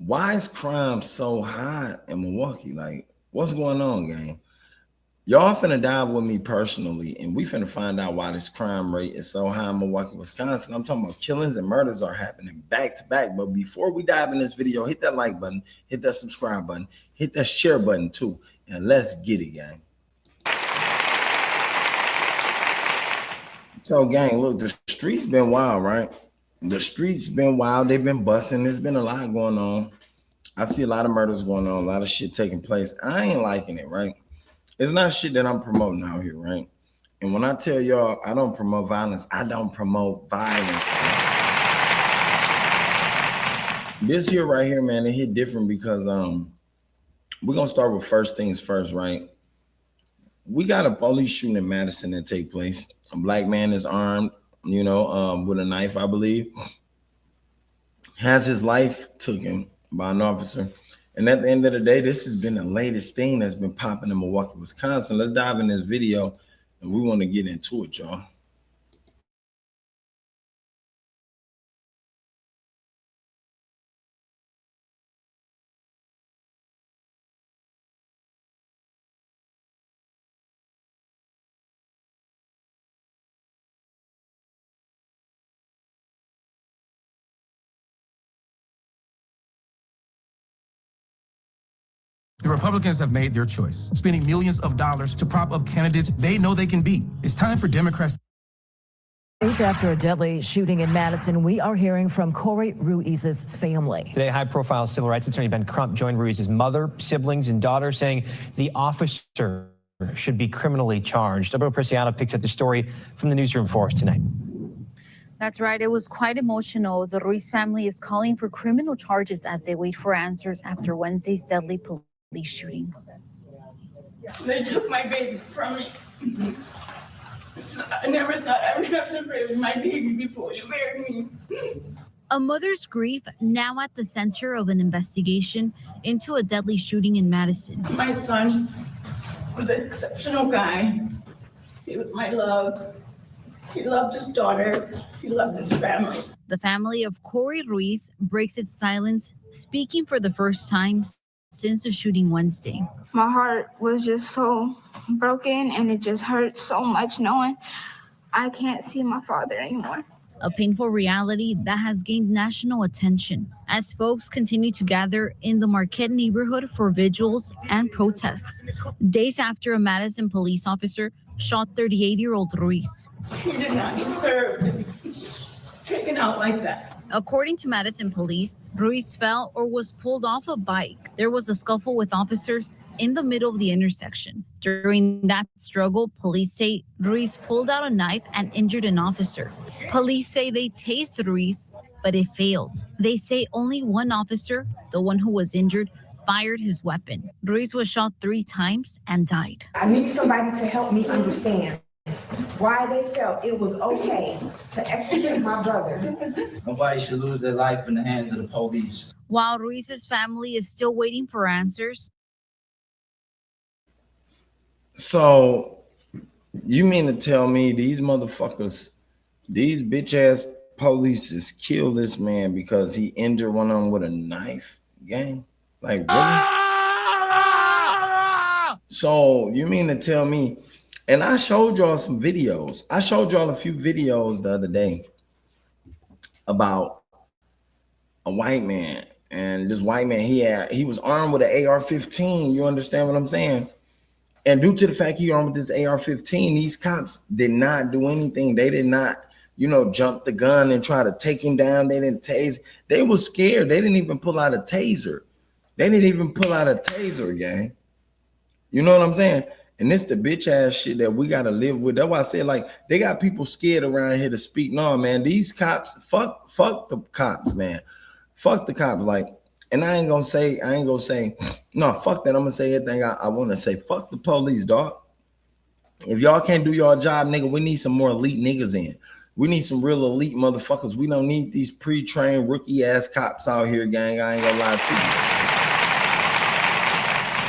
Why is crime so high in Milwaukee? Like, what's going on, gang? Y'all finna dive with me personally, and we finna find out why this crime rate is so high in Milwaukee, Wisconsin. I'm talking about killings and murders are happening back to back. But before we dive in this video, hit that like button, hit that subscribe button, hit that share button too, and let's get it, gang. So, gang, look, the streets been wild, right? The streets been wild. They've been busting. There's been a lot going on. I see a lot of murders going on, a lot of shit taking place. I ain't liking it, right? It's not shit that I'm promoting out here, right? And when I tell y'all I don't promote violence, I don't promote violence. This here right here, man, it hit different because we're gonna start with first things first, right? We got a police shooting in Madison that take place. A black man is armed, with a knife, I believe. Has his life taken by an officer. And at the end of the day, this has been the latest thing that's been popping in Milwaukee, Wisconsin. Let's dive in this video, and we want to get into it, y'all. The Republicans have made their choice, spending millions of dollars to prop up candidates they know they can beat. It's time for Democrats. Days after a deadly shooting in Madison, we are hearing from Corey Ruiz's family. Today, high-profile civil rights attorney Ben Crump joined Ruiz's mother, siblings, and daughter, saying the officer should be criminally charged. Alberto Preciado picks up the story from the newsroom for us tonight. That's right. It was quite emotional. The Ruiz family is calling for criminal charges as they wait for answers after Wednesday's deadly police shooting. They took my baby from me. I never thought I would have to raise my baby before you married me. A mother's grief now at the center of an investigation into a deadly shooting in Madison. My son was an exceptional guy. He was my love. He loved his daughter. He loved his family. The family of Corey Ruiz breaks its silence, speaking for the first time since the shooting Wednesday. My heart was just so broken, and it just hurts so much knowing I can't see my father anymore. A painful reality that has gained national attention as folks continue to gather in the Marquette neighborhood for vigils and protests. Days after a Madison police officer shot 38-year-old Ruiz. He did not deserve to be taken out like that. According to Madison police, Ruiz fell or was pulled off a bike. There was a scuffle with officers in the middle of the intersection. During that struggle, police say Ruiz pulled out a knife and injured an officer. Police say they tased Ruiz, but it failed. They say only one officer, the one who was injured, fired his weapon. Ruiz was shot 3 times and died. I need somebody to help me understand why they felt it was okay to execute my brother. Nobody should lose their life in the hands of the police. While Ruiz's family is still waiting for answers. So, you mean to tell me these motherfuckers, these bitch-ass police killed this man because he injured one of them with a knife, gang? Like, really? So, you mean to tell me, and I showed y'all some videos. I showed y'all a few videos the other day about a white man. And this white man, he was armed with an AR-15. You understand what I'm saying? And due to the fact he armed with this AR-15, these cops did not do anything. They did not, jump the gun and try to take him down. They didn't tase. They were scared. They didn't even pull out a taser. Gang. You know what I'm saying? And this the bitch ass shit that we gotta live with. That's why I say, like, they got people scared around here to speak. No, man, these cops, fuck the cops, man. Fuck the cops. Like, and I ain't gonna say, no, fuck that. I'm gonna say everything I want to say. Fuck the police, dog. If y'all can't do your job, nigga, we need some more elite niggas in. We need some real elite motherfuckers. We don't need these pre-trained rookie ass cops out here, gang. I ain't gonna lie to you.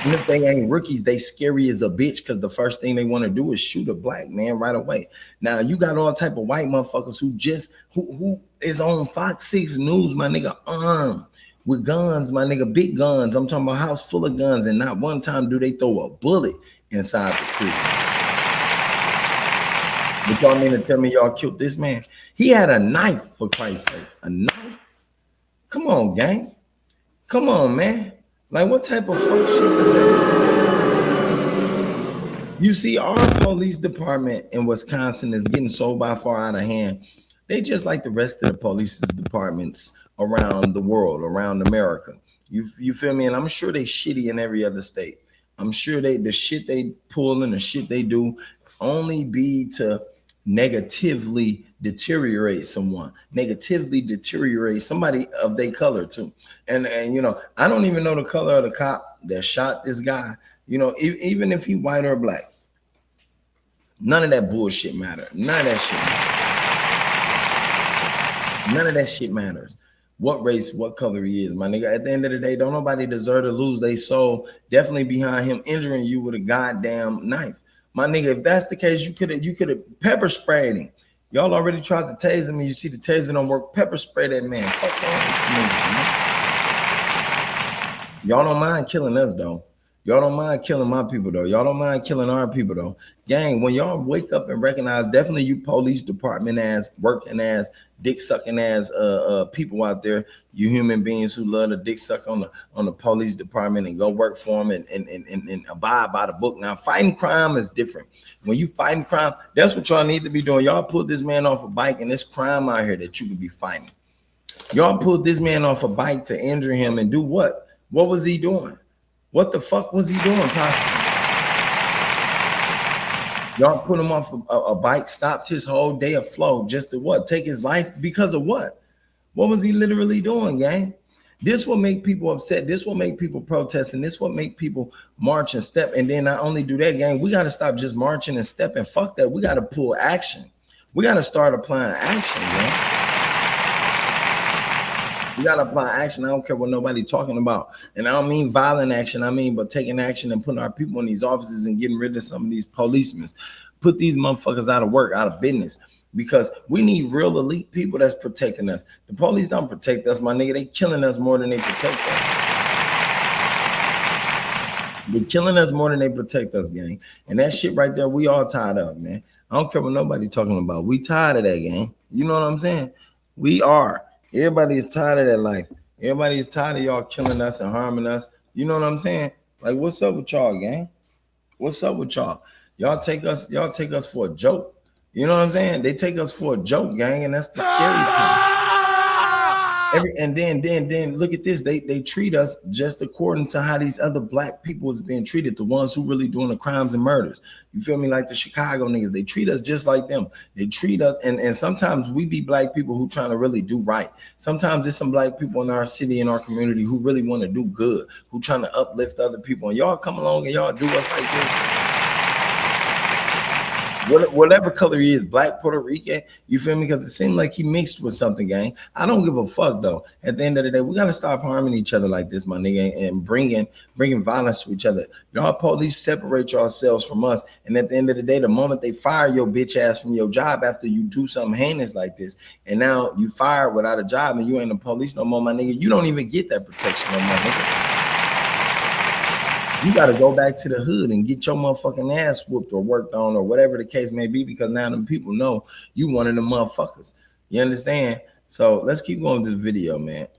And if they ain't rookies, they scary as a bitch because the first thing they want to do is shoot a black man right away. Now you got all type of white motherfuckers who is on Fox 6 News, my nigga, armed with guns, my nigga, big guns. I'm talking about a house full of guns, and not one time do they throw a bullet inside the prison. But y'all mean to tell me y'all killed this man? He had a knife, for Christ's sake. A knife? Come on, gang. Come on, man. Like, what type of fuck shit is that? You see, our police department in Wisconsin is getting so by far out of hand. They just like the rest of the police departments around the world, around America. You feel me? And I'm sure they shitty in every other state. I'm sure the shit they pull and the shit they do only be to negatively deteriorate someone, negatively deteriorate somebody of their color too. And you know, I don't even know the color of the cop that shot this guy. You know, even if he white or black, none of that bullshit matter. None of that shit matters. None of that shit matters. What race, what color he is, my nigga. At the end of the day, don't nobody deserve to lose their soul. Definitely behind him injuring you with a goddamn knife. My nigga, if that's the case, you could have pepper sprayed him. Y'all already tried to tase him, and you see the taser don't work. Pepper spray that man. Fuck on. Y'all don't mind killing us though. Y'all don't mind killing my people though. Y'all don't mind killing our people though. Gang, when y'all wake up and recognize, definitely you police department ass, working ass, dick sucking ass people out there, you human beings who love to dick suck on the police department and go work for them and abide by the book. Now, fighting crime is different. When you fighting crime, that's what y'all need to be doing. Y'all pulled this man off a bike, and there's crime out here that you could be fighting. Y'all pulled this man off a bike to injure him and do what? What was he doing? What the fuck was he doing, Pop? Y'all put him off a bike, stopped his whole day of flow just to what? Take his life because of what? What was he literally doing, gang? This will make people upset. This will make people protest, and this will make people march and step. And then not only do that, gang, we got to stop just marching and stepping. Fuck that. We got to pull action. We got to start applying action, man. We got to apply action. I don't care what nobody talking about. And I don't mean violent action. I mean, but taking action and putting our people in these offices and getting rid of some of these policemen. Put these motherfuckers out of work, out of business. Because we need real elite people that's protecting us. The police don't protect us, my nigga. They killing us more than they protect us. They're killing us more than they protect us, gang. And that shit right there, we all tired of, man. I don't care what nobody talking about. We tired of that, gang. You know what I'm saying? We are. Everybody is tired of that life. Everybody is tired of y'all killing us and harming us. You know what I'm saying? Like, what's up with y'all, gang? What's up with y'all? Y'all take us for a joke. You know what I'm saying? They take us for a joke, gang, and that's the scary part. And then look at this. They treat us just according to how these other black people is being treated, the ones who really doing the crimes and murders. You feel me? Like the Chicago niggas. They treat us just like them. They treat us, and sometimes we be black people who trying to really do right. Sometimes there's some black people in our city, in our community, who really want to do good, who trying to uplift other people. And y'all come along and y'all do us like this. Whatever color he is, black, Puerto Rican, you feel me? Because it seemed like he mixed with something, gang. I don't give a fuck though. At the end of the day, we gotta stop harming each other like this, my nigga, and bringing violence to each other. Y'all police separate yourselves from us, and at the end of the day, the moment they fire your bitch ass from your job after you do something heinous like this, and now you fired without a job and you ain't the police no more, my nigga, you don't even get that protection no more, nigga. You got to go back to the hood and get your motherfucking ass whooped or worked on or whatever the case may be, because now them people know you one of them motherfuckers. You understand? So let's keep going with this video, man.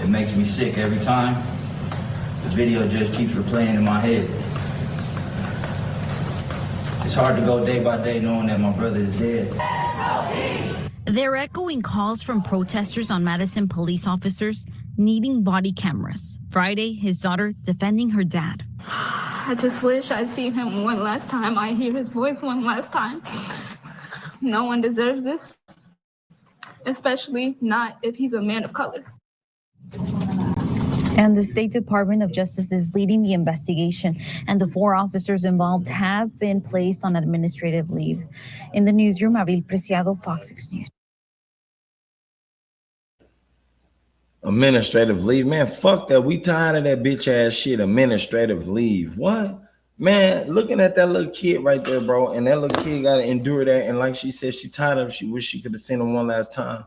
It makes me sick every time. The video just keeps replaying in my head. It's hard to go day by day knowing that my brother is dead. They're echoing calls from protesters on Madison police officers needing body cameras. Friday, his daughter defending her dad. I just wish I'd seen him one last time. I hear his voice one last time. No one deserves this, especially not if he's a man of color. And the State Department of Justice is leading the investigation, and the 4 officers involved have been placed on administrative leave. In the newsroom, Abril Preciado, Fox 6 News. Administrative leave, man. Fuck that. We tired of that bitch ass shit. Administrative leave. What? Man, looking at that little kid right there, bro, and that little kid got to endure that. And like she said, she tired of it. She wish she could have seen him one last time.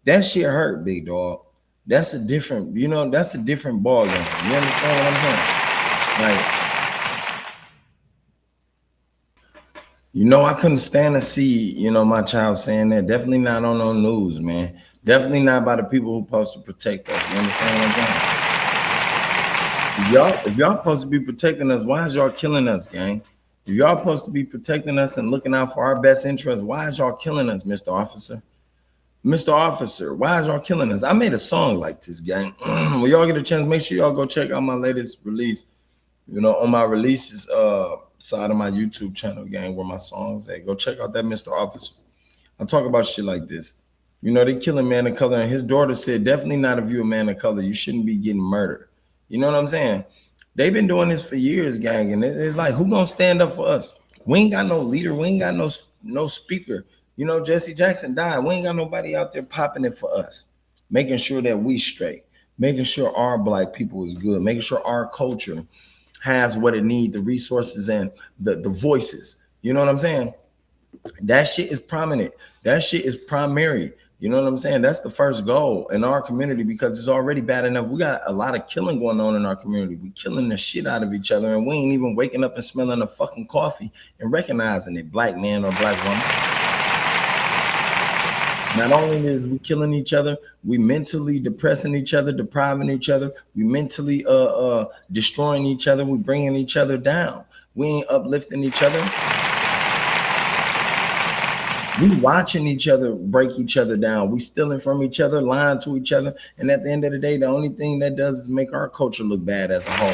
That shit hurt, big dog. That's a different, you know, that's a different ball game. You understand what I'm saying? Like, you know, I couldn't stand to see, you know, my child saying that. Definitely not on no news, man. Definitely not by the people who supposed to protect us. You understand what I'm saying? If y'all supposed to be protecting us, why is y'all killing us, gang? If y'all supposed to be protecting us and looking out for our best interests, why is y'all killing us, Mr. Officer? Mr. Officer, why is y'all killing us? I made a song like this, gang. When y'all get a chance, make sure y'all go check out my latest release. You know, on my releases side of my YouTube channel, gang, where my songs at. Go check out that Mr. Officer. I talk about shit like this. You know, they killing man of color, and his daughter said, definitely not if you a man of color. You shouldn't be getting murdered. You know what I'm saying? They've been doing this for years, gang, and it's like, who gonna stand up for us? We ain't got no leader. We ain't got no speaker. You know, Jesse Jackson died. We ain't got nobody out there popping it for us, making sure that we straight, making sure our black people is good, making sure our culture has what it needs, the resources and the voices. You know what I'm saying? That shit is prominent. That shit is primary. You know what I'm saying? That's the first goal in our community, because it's already bad enough. We got a lot of killing going on in our community. We killing the shit out of each other, and we ain't even waking up and smelling the fucking coffee and recognizing it, black man or black woman. Not only is we killing each other, we mentally depressing each other, depriving each other. We mentally destroying each other. We bringing each other down. We ain't uplifting each other. We watching each other break each other down. We stealing from each other, lying to each other. And at the end of the day, the only thing that does is make our culture look bad as a whole.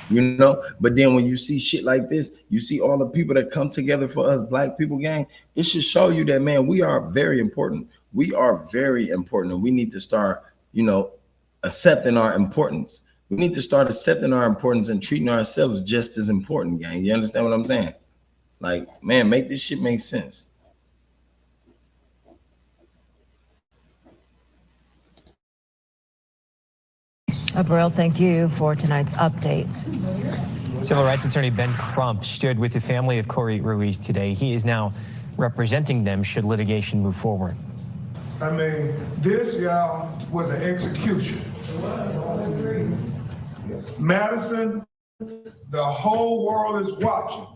You know, but then when you see shit like this, you see all the people that come together for us black people, gang, it should show you that, man, we are very important. We are very important, and we need to start, you know, accepting our importance. We need to start accepting our importance and treating ourselves just as important, gang. You understand what I'm saying? Like, man, make this shit make sense. Abril, thank you for tonight's updates. Civil rights attorney Ben Crump stood with the family of Corey Ruiz today. He is now representing them should litigation move forward. I mean, this, y'all, was an execution. Madison, the whole world is watching.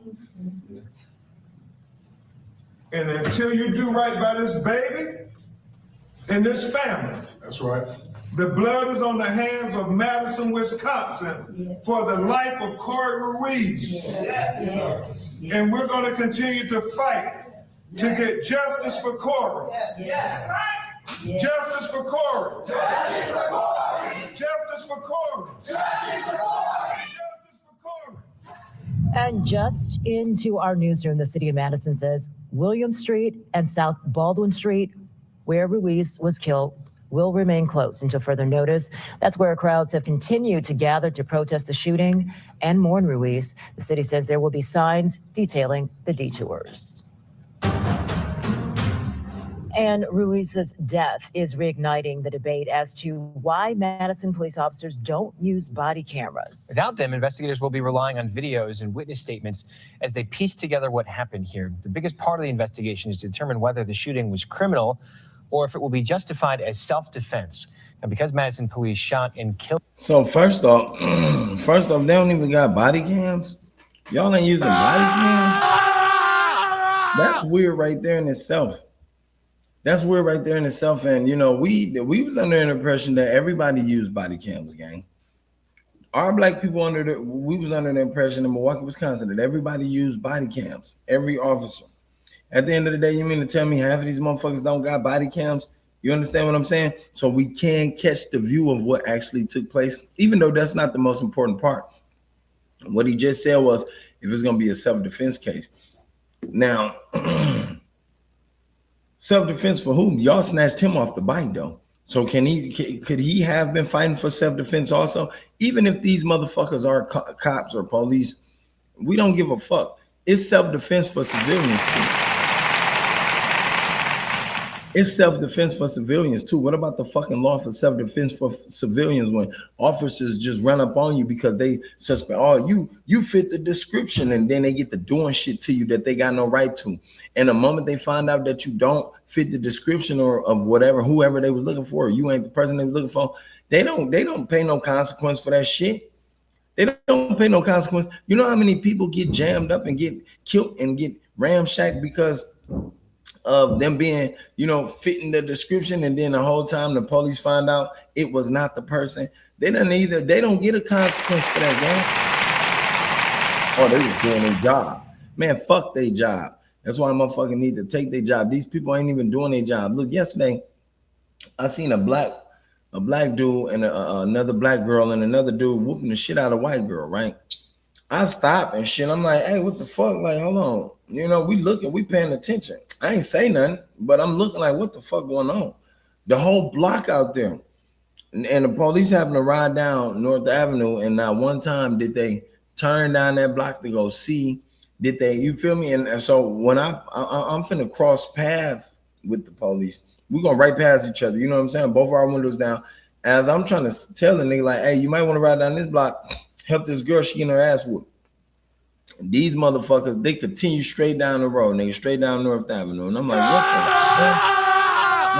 And until you do right by this baby and this family, that's right, the blood is on the hands of Madison, Wisconsin, for the life of Corey Ruiz. And we're going to continue to fight to get justice for Corey. Justice for Corey. Justice for Corey. Justice for Corey. Justice for Corey. Justice for Corey. And just into our newsroom, the city of Madison says William Street and South Baldwin Street, where Ruiz was killed, will remain closed until further notice. That's where crowds have continued to gather to protest the shooting and mourn Ruiz. The city says there will be signs detailing the detours. And Ruiz's death is reigniting the debate as to why Madison police officers don't use body cameras. Without them, investigators will be relying on videos and witness statements as they piece together what happened here. The biggest part of the investigation is to determine whether the shooting was criminal or if it will be justified as self-defense. And because Madison police shot and killed. So first off, they don't even got body cams. Y'all ain't using body cams. That's weird right there in itself. That's weird right there in itself. And you know, we was under an impression that everybody used body cams, gang. Our black people we was under the impression in Milwaukee, Wisconsin, that everybody used body cams, every officer. At the end of the day, you mean to tell me half of these motherfuckers don't got body cams? You understand what I'm saying? So we can catch the view of what actually took place, even though that's not the most important part. What he just said was, if it's gonna be a self-defense case. Now, self-defense for whom? Y'all snatched him off the bike though. So could he have been fighting for self-defense also? Even if these motherfuckers are cops or police, we don't give a fuck. It's self-defense for civilians too. It's self-defense for civilians too. What about the fucking law for self-defense for civilians when officers just run up on you because they suspect, oh, you fit the description, and then they get to doing shit to you that they got no right to. And the moment they find out that you don't fit the description or of whatever, whoever they was looking for, you ain't the person they was looking for, they don't pay no consequence for that shit. They don't pay no consequence. You know how many people get jammed up and get killed and get ramshacked because of them being, you know, fitting the description, and then the whole time the police find out it was not the person. They don't get a consequence for that, gang. Oh, they was doing their job. Man, fuck their job. That's why motherfuckers need to take their job. These people ain't even doing their job. Look, yesterday I seen a black dude and another black girl and another dude whooping the shit out of a white girl, right? I stopped and shit. I'm like, hey, what the fuck? Like, hold on. You know, we looking, we paying attention. I ain't say nothing, but I'm looking like, what the fuck going on? The whole block out there. And the police having to ride down North Avenue, and not one time did they turn down that block to go see, did they, you feel me? And so when I'm finna cross path with the police, we're going right past each other. You know what I'm saying? Both our windows down. As I'm trying to tell the nigga, like, hey, you might want to ride down this block, help this girl, she getting her ass whooped. These motherfuckers, they continue straight down the road, nigga, straight down North Avenue. And I'm like, what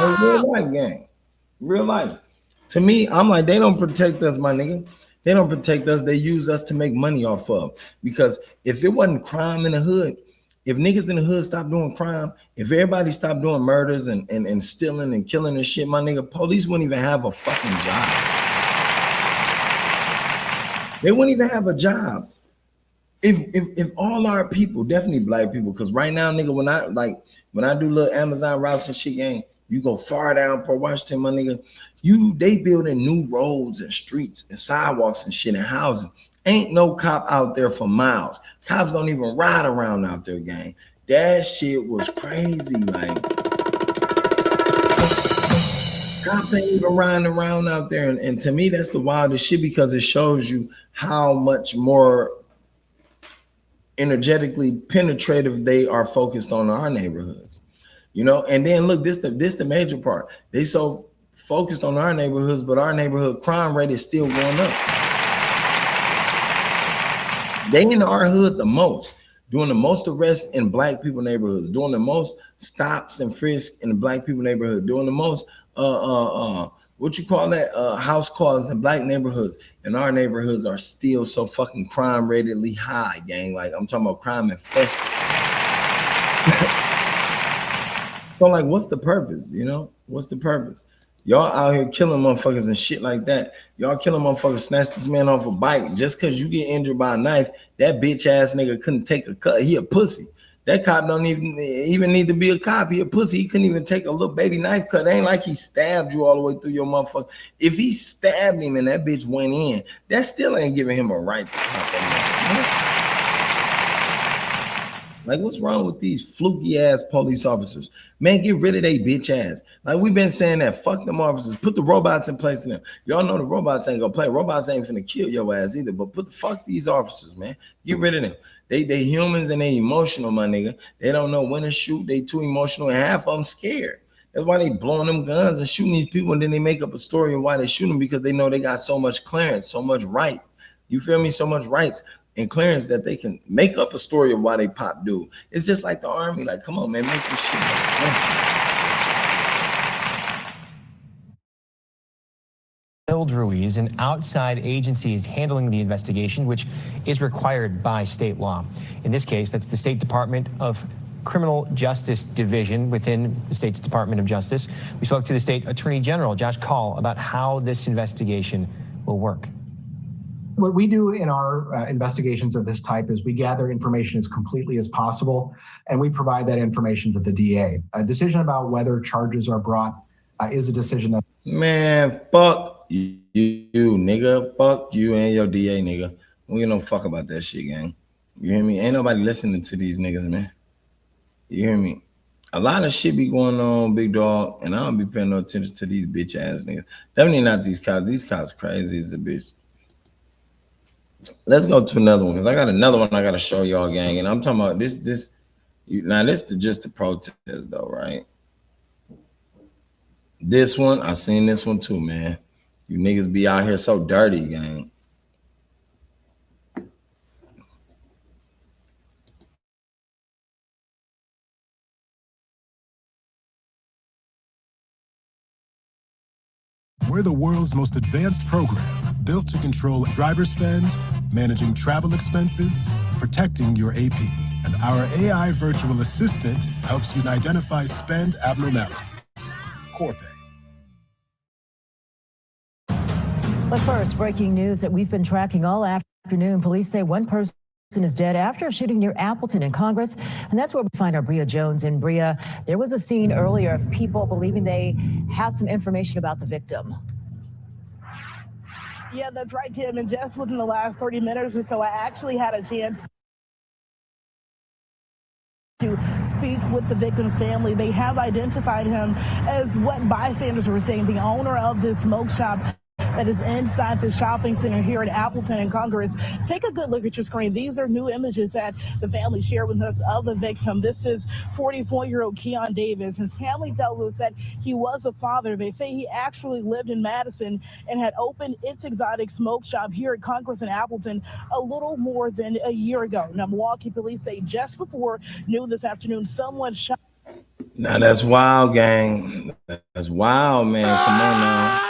the fuck? Real life, gang. Real life. To me, I'm like, they don't protect us, my nigga. They don't protect us. They use us to make money off of. Because if it wasn't crime in the hood, if niggas in the hood stopped doing crime, if everybody stopped doing murders and stealing and killing and shit, my nigga, police wouldn't even have a fucking job. They wouldn't even have a job. If all our people, definitely black people, because right now, nigga, when I do little Amazon routes and shit, gang, you go far down Port Washington, my nigga, they building new roads and streets and sidewalks and shit and houses. Ain't no cop out there for miles. Cops don't even ride around out there, gang. That shit was crazy, like. Cops ain't even riding around out there. And to me, that's the wildest shit, because it shows you how much more energetically penetrative they are focused on our neighborhoods, you know. And then look, this the major part. They so focused on our neighborhoods, but our neighborhood crime rate is still going up. They in our hood the most, doing the most arrests in black people neighborhoods, doing the most stops and frisks in the black people neighborhood, doing the most what you call that, house calls in black neighborhoods, and our neighborhoods are still so fucking crime ratedly high, gang. Like, I'm talking about crime infested. So like, what's the purpose? You know, what's the purpose? Y'all out here killing motherfuckers and shit like that. Y'all killing motherfuckers, snatch this man off a bike just because you get injured by a knife. That bitch ass nigga couldn't take a cut. He a pussy. That cop don't even need to be a cop. He a pussy. He couldn't even take a little baby knife cut. It ain't like he stabbed you all the way through your motherfucker. If he stabbed him and that bitch went in, that still ain't giving him a right to cop that. Like, what's wrong with these fluky ass police officers? Man, get rid of they bitch ass. Like, we've been saying that. Fuck them officers. Put the robots in place in them. Y'all know the robots ain't gonna play. Robots ain't finna kill your ass either. But fuck these officers, man. Get rid of them. They humans and they emotional, my nigga. They don't know when to shoot. They too emotional, and half of them scared. That's why they blowing them guns and shooting these people, and then they make up a story of why they shoot them, because they know they got so much clearance, so much right. You feel me? So much rights and clearance that they can make up a story of why they pop dude. It's just like the army. Like, come on, man, make this shit up. Ruiz, an outside agency, is handling the investigation, which is required by state law. In this case, that's the State Department of Criminal Justice Division within the state's Department of Justice. We spoke to the state attorney general, Josh Call, about how this investigation will work. What we do in our investigations of this type is we gather information as completely as possible, and we provide that information to the DA. A decision about whether charges are brought is a decision that... Man, fuck you, nigga. Fuck you and your DA, nigga. We don't fuck about that shit, gang. You hear me? Ain't nobody listening to these niggas, man. You hear me? A lot of shit be going on, big dog, and I don't be paying no attention to these bitch ass niggas. Definitely not these cops. These cops crazy as a bitch. Let's go to another one, because I got another one I got to show y'all, gang. And I'm talking about this is just the protest, though, right? This one, I seen this one too, man. You niggas be out here so dirty, gang. We're the world's most advanced program, built to control driver spend, managing travel expenses, protecting your AP. And our AI virtual assistant helps you identify spend abnormalities. Corpay. But first, breaking news that we've been tracking all afternoon. Police say one person is dead after a shooting near Appleton in Congress. And that's where we find our Bria Jones. And Bria, there was a scene earlier of people believing they have some information about the victim. Yeah, that's right, Kim. And just within the last 30 minutes or so, I actually had a chance to speak with the victim's family. They have identified him as what bystanders were saying, the owner of this smoke shop that is inside the shopping center here at Appleton and Congress. Take a good look at your screen. These are new images that the family shared with us of the victim. This is 44-year-old Keon Davis. His family tells us that he was a father. They say he actually lived in Madison and had opened its exotic smoke shop here at Congress and Appleton a little more than a year ago. Now, Milwaukee police say just before noon this afternoon, someone shot. Now that's wild, gang. That's wild, man. Come on now.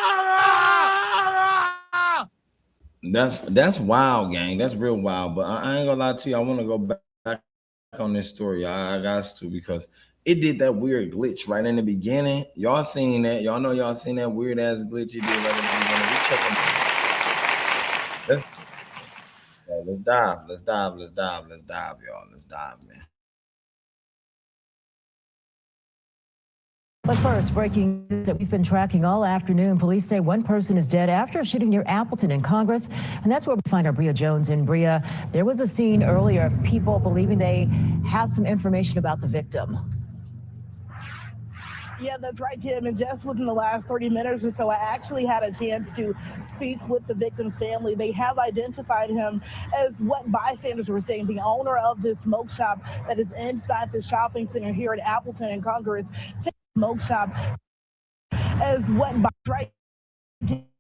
That's wild, gang. That's real wild. But I ain't gonna lie to you. I want to go back on this story. I got to, because it did that weird glitch right in the beginning. Y'all seen that? Y'all know y'all seen that weird ass glitch it did right in the beginning. We checking. Let's dive. Let's dive, y'all. Let's dive, man. But first, breaking news that we've been tracking all afternoon. Police say one person is dead after a shooting near Appleton in Congress. And that's where we find our Bria Jones. And Bria, there was a scene earlier of people believing they have some information about the victim. Yeah, that's right, Kim. And just within the last 30 minutes or so, I actually had a chance to speak with the victim's family. They have identified him as what bystanders were saying, the owner of this smoke shop that is inside the shopping center here at Appleton and Congress. Smoke shop as what right.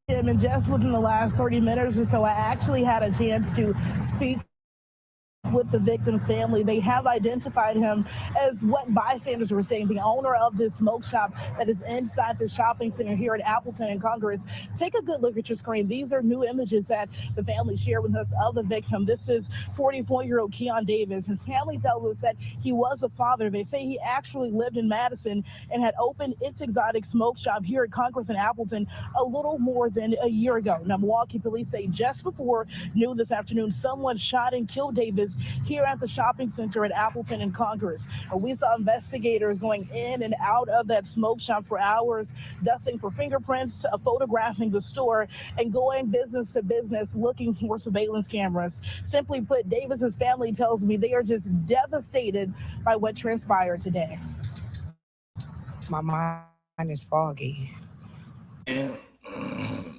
And just within the last 30 minutes or so, I actually had a chance to speak with the victim's family. They have identified him as what bystanders were saying, the owner of this smoke shop that is inside the shopping center here at Appleton and Congress. Take a good look at your screen. These are new images that the family shared with us of the victim. This is 44-year-old Keon Davis. His family tells us that he was a father. They say he actually lived in Madison and had opened its exotic smoke shop here at Congress and Appleton a little more than a year ago. Now, Milwaukee police say just before noon this afternoon, someone shot and killed Davis here at the shopping center at Appleton and Congress. We saw investigators going in and out of that smoke shop for hours, dusting for fingerprints, photographing the store, and going business to business looking for surveillance cameras. Simply put, Davis's family tells me they are just devastated by what transpired today. My mind is foggy. And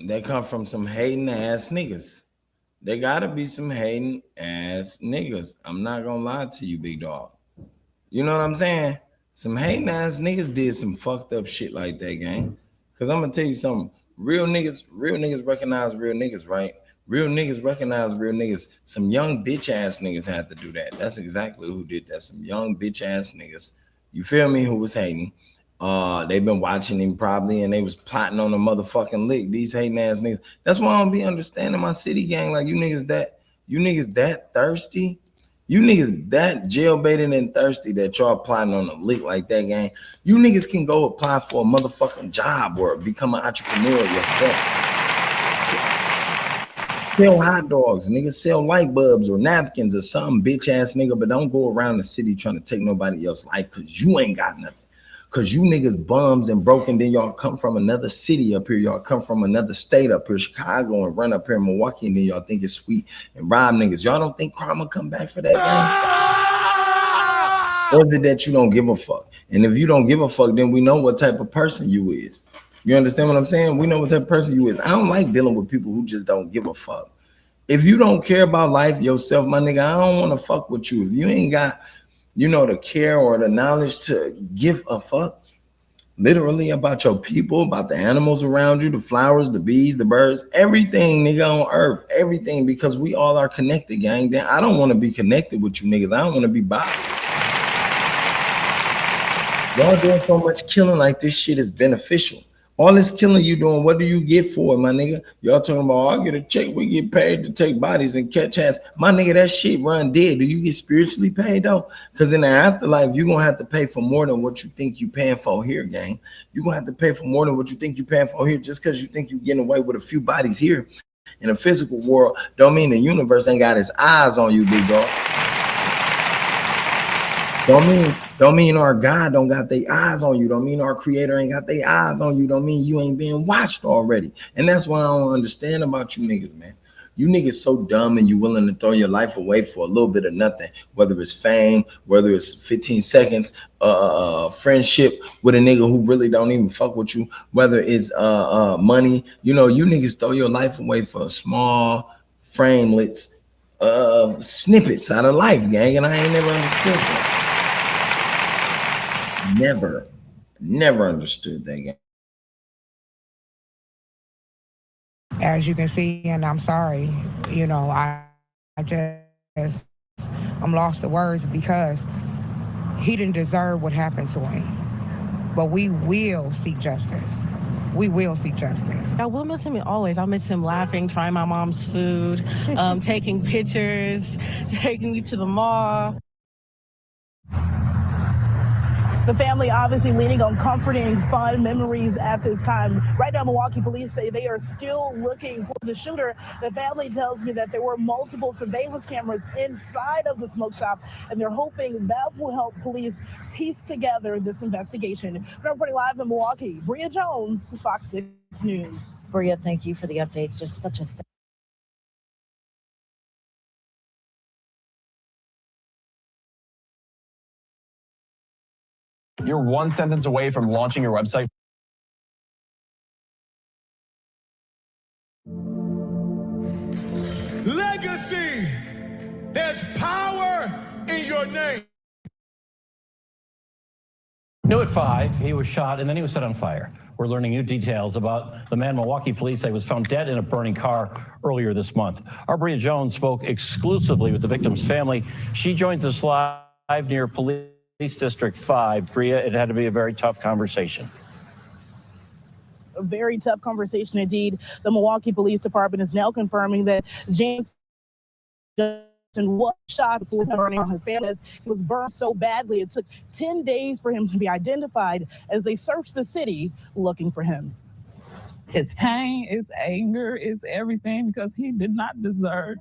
they come from some hating ass niggas. They gotta be some hating ass niggas. I'm not gonna lie to you, big dog. You know what I'm saying? Some hating ass niggas did some fucked up shit like that, gang. Cause I'm gonna tell you something. Real niggas recognize real niggas, right? Real niggas recognize real niggas. Some young bitch ass niggas had to do that. That's exactly who did that. Some young bitch ass niggas. You feel me? Who was hating. They've been watching him probably, and they was plotting on a motherfucking lick. These hating ass niggas. That's why I don't be understanding my city gang. Like you niggas that thirsty, you niggas that jailbaited and thirsty that y'all plotting on a lick like that, gang. You niggas can go apply for a motherfucking job or become an entrepreneur yourself. Sell hot dogs, nigga. Sell light bulbs or napkins or something, bitch ass nigga. But don't go around the city trying to take nobody else's life because you ain't got nothing. Cause you niggas bums and broken, then y'all come from another city up here. Y'all come from another state up here, Chicago, and run up here in Milwaukee, and then y'all think it's sweet and rob niggas. Y'all don't think crime will come back for that, gang? Or is it that you don't give a fuck? And if you don't give a fuck, then we know what type of person you is. You understand what I'm saying? We know what type of person you is. I don't like dealing with people who just don't give a fuck. If you don't care about life yourself, my nigga, I don't want to fuck with you. If you ain't got, you know, the care or the knowledge to give a fuck, literally about your people, about the animals around you, the flowers, the bees, the birds, everything, nigga, on earth, everything, because we all are connected, gang. Then I don't want to be connected with you niggas. I don't want to be bothered. Y'all doing so much killing like this shit is beneficial. All this killing you doing, what do you get for it, my nigga? Y'all talking about, I'll get a check, we get paid to take bodies and catch ass. My nigga, that shit run dead. Do you get spiritually paid though? Because in the afterlife, you're gonna have to pay for more than what you think you paying for here, gang. You're gonna have to pay for more than what you think you paying for here. Just because you think you're getting away with a few bodies here in a physical world, don't mean the universe ain't got its eyes on you, big dog. Don't mean our God don't got their eyes on you. Don't mean our creator ain't got their eyes on you. Don't mean you ain't being watched already. And that's what I don't understand about you niggas, man. You niggas so dumb and you willing to throw your life away for a little bit of nothing, whether it's fame, whether it's 15 seconds, friendship with a nigga who really don't even fuck with you, whether it's money. You know, you niggas throw your life away for small framelets, snippets out of life, gang, and I ain't never understood that. Never understood that, gang. As you can see, and I'm sorry, you know, I'm lost of words because he didn't deserve what happened to him. But we will seek justice. We will seek justice. I will miss him always. I'll miss him laughing, trying my mom's food, taking pictures, taking me to the mall. The family obviously leaning on comforting, fond memories at this time. Right now, Milwaukee police say they are still looking for the shooter. The family tells me that there were multiple surveillance cameras inside of the smoke shop, and they're hoping that will help police piece together this investigation. We're reporting live in Milwaukee, Bria Jones, Fox 6 News. Bria, thank you for the updates. Just such a You're one sentence away from launching your website. Legacy. There's power in your name. New at 5, he was shot and then he was set on fire. We're learning new details about the man Milwaukee police say was found dead in a burning car earlier this month. Our Bria Jones spoke exclusively with the victim's family. She joins us live near Police District 5. Bria, it had to be a very tough conversation. A very tough conversation indeed. The Milwaukee Police Department is now confirming that James was shot before burning on his family. He was burned so badly it took 10 days for him to be identified as they searched the city looking for him. It's pain, it's anger, it's everything because he did not deserve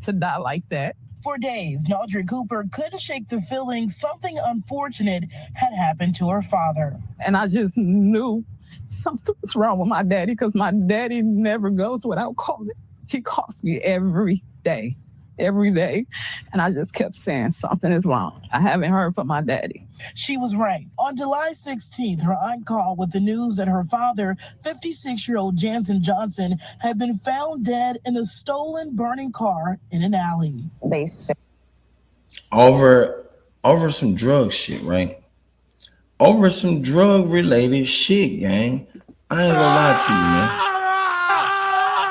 to die like that. For days, Naudry Cooper couldn't shake the feeling something unfortunate had happened to her father. And I just knew something was wrong with my daddy because my daddy never goes without calling. He calls me every day. And I just kept saying something is wrong. I haven't heard from my daddy. She was right. On July 16th, her aunt called with the news that her father, 56-year-old Jansen Johnson, had been found dead in a stolen, burning car in an alley. They say over some drug shit, right? Over some drug-related shit, gang. I ain't gonna lie to you, man.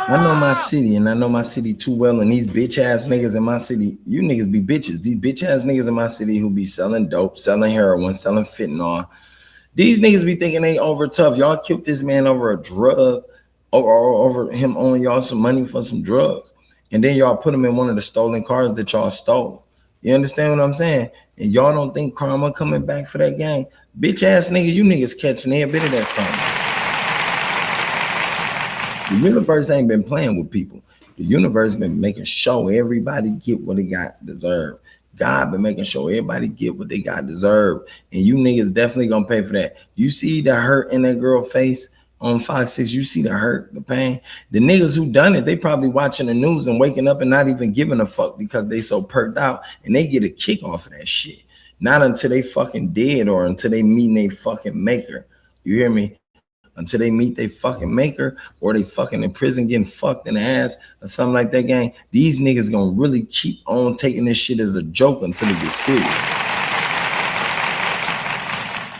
I know my city, and I know my city too well, and these bitch-ass niggas in my city, you niggas be bitches. These bitch-ass niggas in my city who be selling dope, selling heroin, selling fentanyl. These niggas be thinking they over tough. Y'all killed this man over a drug, or over him owing y'all some money for some drugs. And then y'all put him in one of the stolen cars that y'all stole. You understand what I'm saying? And y'all don't think karma coming back for that gang? Bitch-ass nigga, you niggas catching every bit of that karma. The universe ain't been playing with people. The universe been making sure everybody get what they got deserved. God been making sure everybody get what they got deserved. And you niggas definitely gonna pay for that. You see the hurt in that girl's face on Fox 6. You see the hurt, the pain. The niggas who done it, they probably watching the news and waking up and not even giving a fuck because they so perked out and they get a kick off of that shit. Not until they fucking dead or until they meet their fucking maker. You hear me? Until they meet their fucking maker or they fucking in prison getting fucked in the ass or something like that, gang. These niggas gonna really keep on taking this shit as a joke until it gets serious.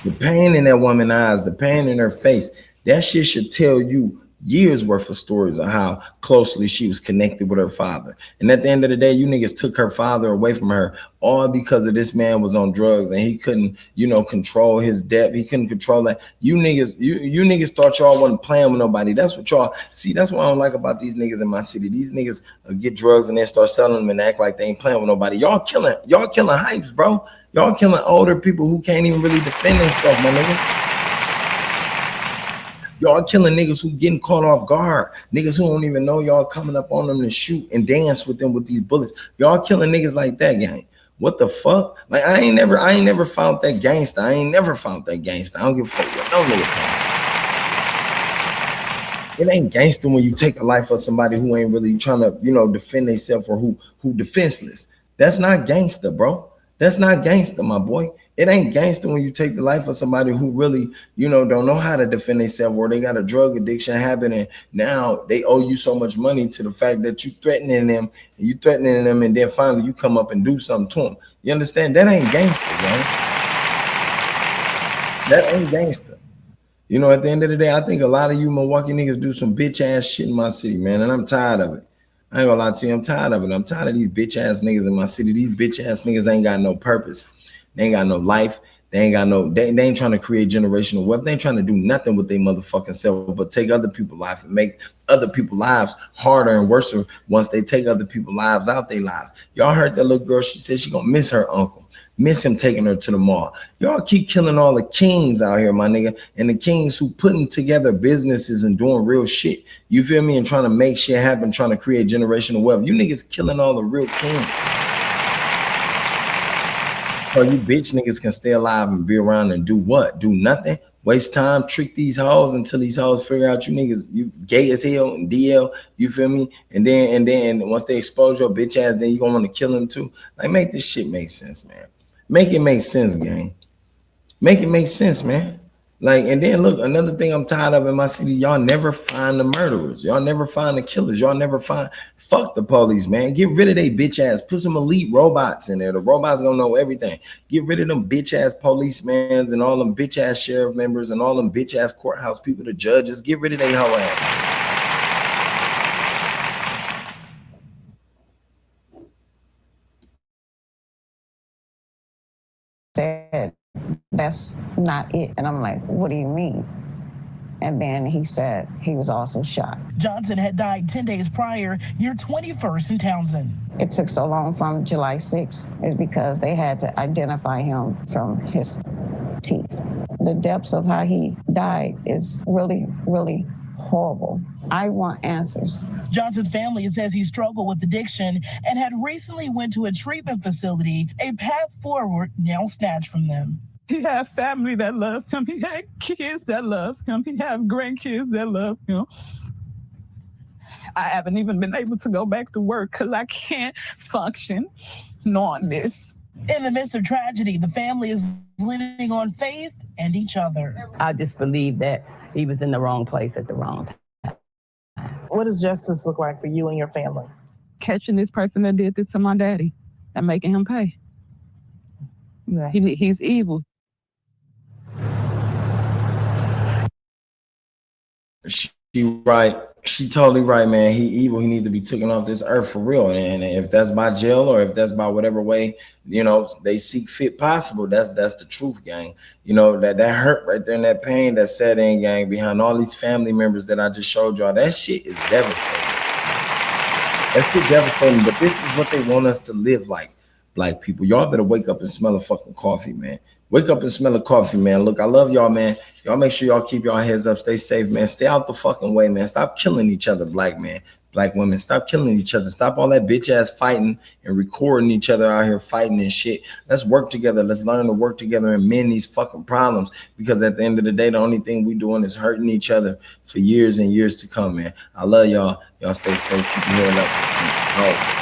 The pain in that woman's eyes, the pain in her face, that shit should tell you years worth of stories of how closely she was connected with her father. And at the end of the day, you niggas took her father away from her all because of this man was on drugs and he couldn't, you know, control his debt. He couldn't control that. You niggas thought y'all wasn't playing with nobody. That's what y'all see. That's what I don't like about these niggas in my city. These niggas get drugs and then start selling them and act like they ain't playing with nobody. Y'all killing hypes, bro. Y'all killing older people who can't even really defend themselves, my nigga. Y'all killing niggas who getting caught off guard. Niggas who don't even know y'all coming up on them to shoot and dance with them with these bullets. Y'all killing niggas like that, gang. What the fuck? Like I ain't never found that gangster. I ain't never found that gangster. I don't give a fuck what no nigga found. It ain't gangster when you take a life of somebody who ain't really trying to, you know, defend themselves or who defenseless. That's not gangster, bro. That's not gangster, my boy. It ain't gangster when you take the life of somebody who really, you know, don't know how to defend themselves, or they got a drug addiction habit, and now they owe you so much money to the fact that you threatening them, and then finally you come up and do something to them. You understand? That ain't gangster, man. That ain't gangster. You know, at the end of the day, I think a lot of you Milwaukee niggas do some bitch ass shit in my city, man, and I'm tired of it. I ain't gonna lie to you, I'm tired of it. I'm tired of these bitch ass niggas in my city. These bitch ass niggas ain't got no purpose. They ain't got no life. They ain't got no, they ain't trying to create generational wealth. They ain't trying to do nothing with their motherfucking self but take other people's life and make other people's lives harder and worse once they take other people's lives out their lives. Y'all heard that little girl, she said she gonna miss her uncle, miss him taking her to the mall. Y'all keep killing all the kings out here, my nigga, and the kings who putting together businesses and doing real shit. You feel me? And trying to make shit happen, trying to create generational wealth. You niggas killing all the real kings. So you bitch niggas can stay alive and be around and do what? Do nothing? Waste time, trick these hoes until these hoes figure out you niggas, you gay as hell and DL, you feel me? And then once they expose your bitch ass, then you gonna want to kill them too. Like, make this shit make sense, man. Make it make sense, gang. Make it make sense, man. Like, and then look, another thing I'm tired of in my city, y'all never find the murderers. Y'all never find the killers. Y'all never find, fuck the police, man. Get rid of they bitch ass. Put some elite robots in there. The robots gonna know everything. Get rid of them bitch ass policemen and all them bitch ass sheriff members and all them bitch ass courthouse people, the judges. Get rid of they whole ass. Said, that's not it. And I'm like, what do you mean? And then he said he was also shot. Johnson had died 10 days prior, year 21st in Townsend. It took so long from July 6th is because they had to identify him from his teeth. The depths of how he died is really, really horrible. I want answers. Johnson's family says he struggled with addiction and had recently went to a treatment facility, a path forward now snatched from them. He had family that loved him. He had kids that loved him. He had grandkids that loved him. I haven't even been able to go back to work because I can't function knowing this. In the midst of tragedy, the family is leaning on faith and each other. I just believe that he was in the wrong place at the wrong time. What does justice look like for you and your family? Catching this person that did this to my daddy and making him pay. Yeah, he's evil. She right. She totally right, man. He evil. He needs to be taken off this earth for real. And if that's by jail or if that's by whatever way, you know, they seek fit possible, that's the truth, gang. You know, that hurt right there and that pain that set in, gang, behind all these family members that I just showed y'all, that shit is devastating. That shit devastating, but this is what they want us to live like, black people. Y'all better wake up and smell a fucking coffee, man. Wake up and smell a coffee, man. Look, I love y'all, man. Y'all make sure y'all keep y'all heads up. Stay safe, man. Stay out the fucking way, man. Stop killing each other, black men, black women. Stop killing each other. Stop all that bitch ass fighting and recording each other out here fighting and shit. Let's work together. Let's learn to work together and mend these fucking problems, because at the end of the day, the only thing we doing is hurting each other for years and years to come, man. I love y'all. Y'all stay safe. Keep your head up.